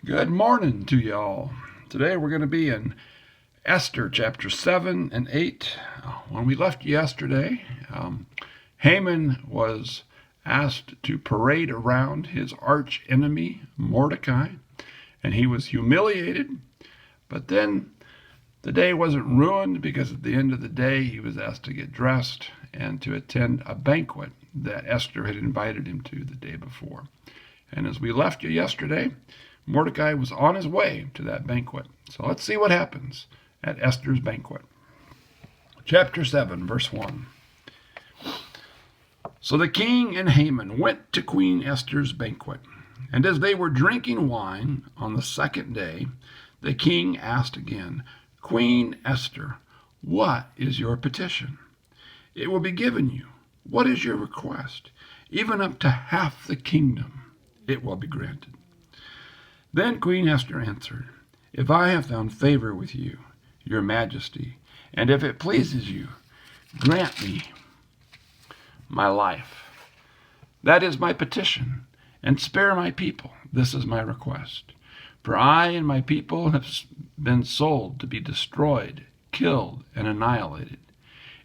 Good morning to y'all. Today we're going to be in Esther chapter 7 and 8. When we left yesterday, Haman was asked to parade around his arch enemy, Mordecai, and he was humiliated. But then the day wasn't ruined because at the end of the day he was asked to get dressed and to attend a banquet that Esther had invited him to the day before. And as we left you yesterday, Mordecai was on his way to that banquet. So let's see what happens at Esther's banquet. Chapter 7, verse 1. So the king and Haman went to Queen Esther's banquet. And as they were drinking wine on the second day, the king asked again, Queen Esther, what is your petition? It will be given you. What is your request? Even up to half the kingdom, it will be granted. Then Queen Esther answered, If I have found favor with you, your majesty, and if it pleases you, grant me my life. That is my petition, and spare my people. This is my request. For I and my people have been sold to be destroyed, killed, and annihilated.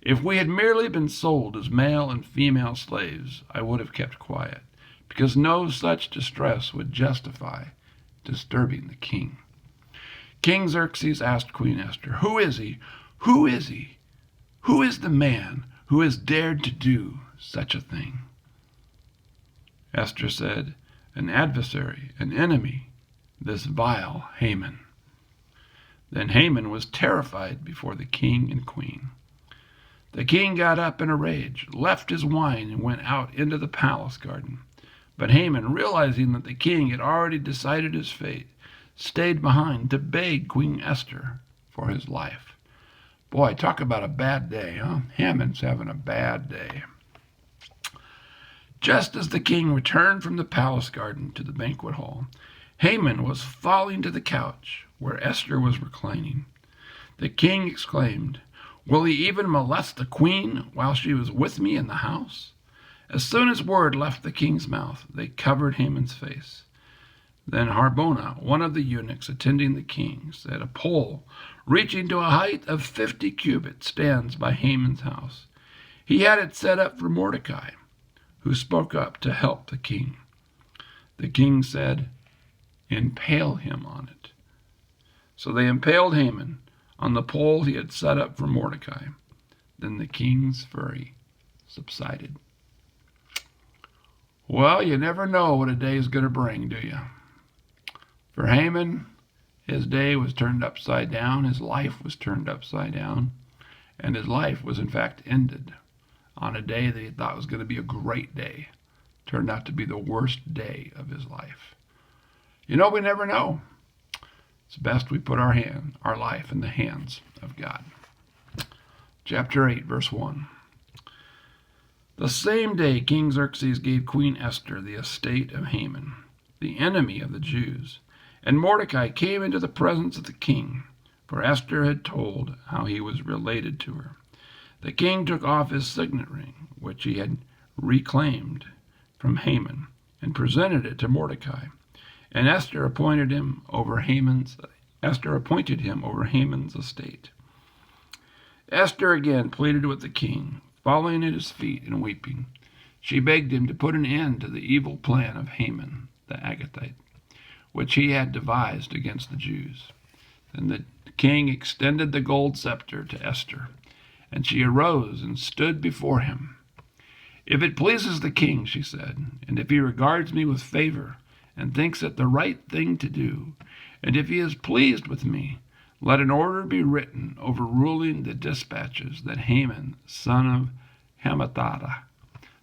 If we had merely been sold as male and female slaves, I would have kept quiet, because no such distress would justify disturbing the king. King Xerxes asked Queen Esther, Who is he? Who is he? Who is the man who has dared to do such a thing? Esther said, An adversary, an enemy, this vile Haman. Then Haman was terrified before the king and queen. The king got up in a rage, left his wine, and went out into the palace garden. But Haman, realizing that the king had already decided his fate, stayed behind to beg Queen Esther for his life. Boy, talk about a bad day, huh? Haman's having a bad day. Just as the king returned from the palace garden to the banquet hall, Haman was falling to the couch where Esther was reclining. The king exclaimed, Will he even molest the queen while she was with me in the house? As soon as word left the king's mouth, they covered Haman's face. Then Harbona, one of the eunuchs attending the king, said, A pole reaching to a height of 50 cubits stands by Haman's house. He had it set up for Mordecai, who spoke up to help the king. The king said, Impale him on it. So they impaled Haman on the pole he had set up for Mordecai. Then the king's fury subsided. Well, you never know what a day is going to bring, do you? For Haman, his day was turned upside down, his life was turned upside down, and his life was in fact ended on a day that he thought was going to be a great day. Turned out to be the worst day of his life. You know, we never know. It's best we put our life in the hands of God. Chapter 8, verse 1. The same day King Xerxes gave Queen Esther the estate of Haman, the enemy of the Jews, and Mordecai came into the presence of the king, for Esther had told how he was related to her. The king took off his signet ring, which he had reclaimed from Haman, and presented it to Mordecai. And Esther appointed him over Haman's estate. Esther again pleaded with the king, falling at his feet and weeping. She begged him to put an end to the evil plan of Haman the Agagite, which he had devised against the Jews. Then the king extended the gold scepter to Esther, and she arose and stood before him. If it pleases the king, she said, and if he regards me with favor and thinks it the right thing to do, and if he is pleased with me, let an order be written overruling the dispatches that Haman, son of Hammedatha,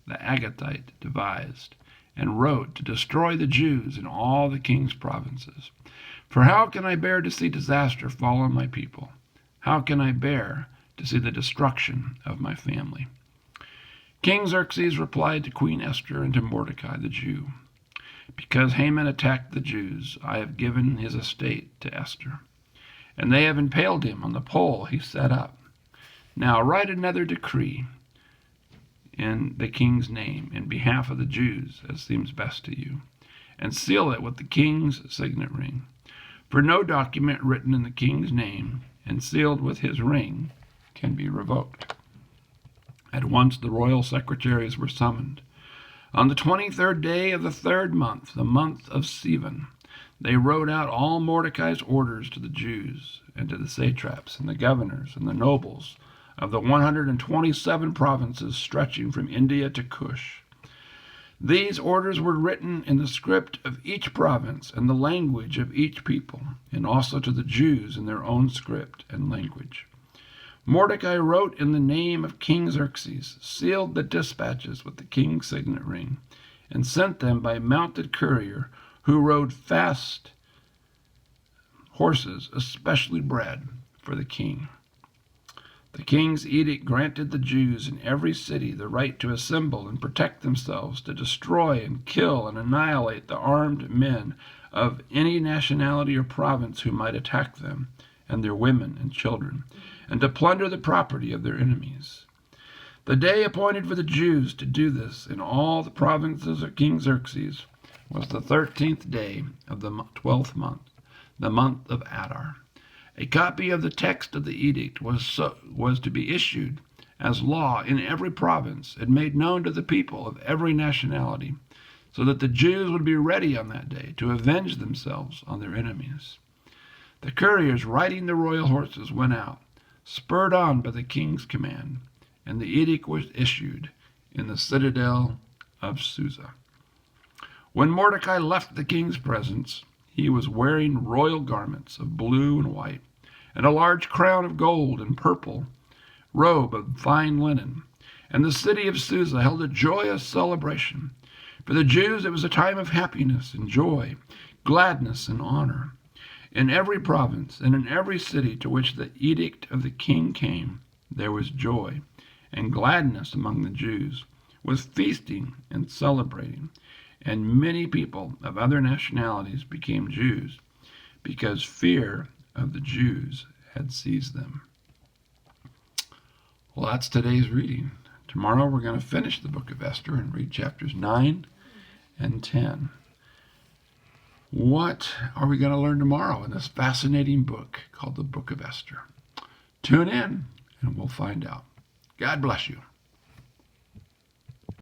the Agagite, devised, and wrote to destroy the Jews in all the king's provinces. For how can I bear to see disaster fall on my people? How can I bear to see the destruction of my family? King Xerxes replied to Queen Esther and to Mordecai the Jew, Because Haman attacked the Jews, I have given his estate to Esther, and they have impaled him on the pole he set up. Now write another decree in the king's name in behalf of the Jews, as seems best to you, and seal it with the king's signet ring. For no document written in the king's name and sealed with his ring can be revoked. At once the royal secretaries were summoned. On the 23rd day of the 3rd month, the month of Sivan, they wrote out all Mordecai's orders to the Jews and to the satraps and the governors and the nobles of the 127 provinces stretching from India to Cush. These orders were written in the script of each province and the language of each people, and also to the Jews in their own script and language. Mordecai wrote in the name of King Xerxes, sealed the dispatches with the king's signet ring, and sent them by mounted courier who rode fast horses, especially bred for the king. The king's edict granted the Jews in every city the right to assemble and protect themselves, to destroy and kill and annihilate the armed men of any nationality or province who might attack them, and their women and children, and to plunder the property of their enemies. The day appointed for the Jews to do this in all the provinces of King Xerxes was the 13th day of the 12th month, the month of Adar. A copy of the text of the edict was to be issued as law in every province and made known to the people of every nationality, so that the Jews would be ready on that day to avenge themselves on their enemies. The couriers riding the royal horses went out, spurred on by the king's command, and the edict was issued in the citadel of Susa. When Mordecai left the king's presence, he was wearing royal garments of blue and white, and a large crown of gold and purple, robe of fine linen. And the city of Susa held a joyous celebration. For the Jews it was a time of happiness and joy, gladness and honor. In every province and in every city to which the edict of the king came, there was joy and gladness among the Jews, with feasting and celebrating. And many people of other nationalities became Jews, because fear of the Jews had seized them. Well, that's today's reading. Tomorrow we're going to finish the book of Esther and read chapters 9 and 10. What are we going to learn tomorrow in this fascinating book called the Book of Esther? Tune in and we'll find out. God bless you.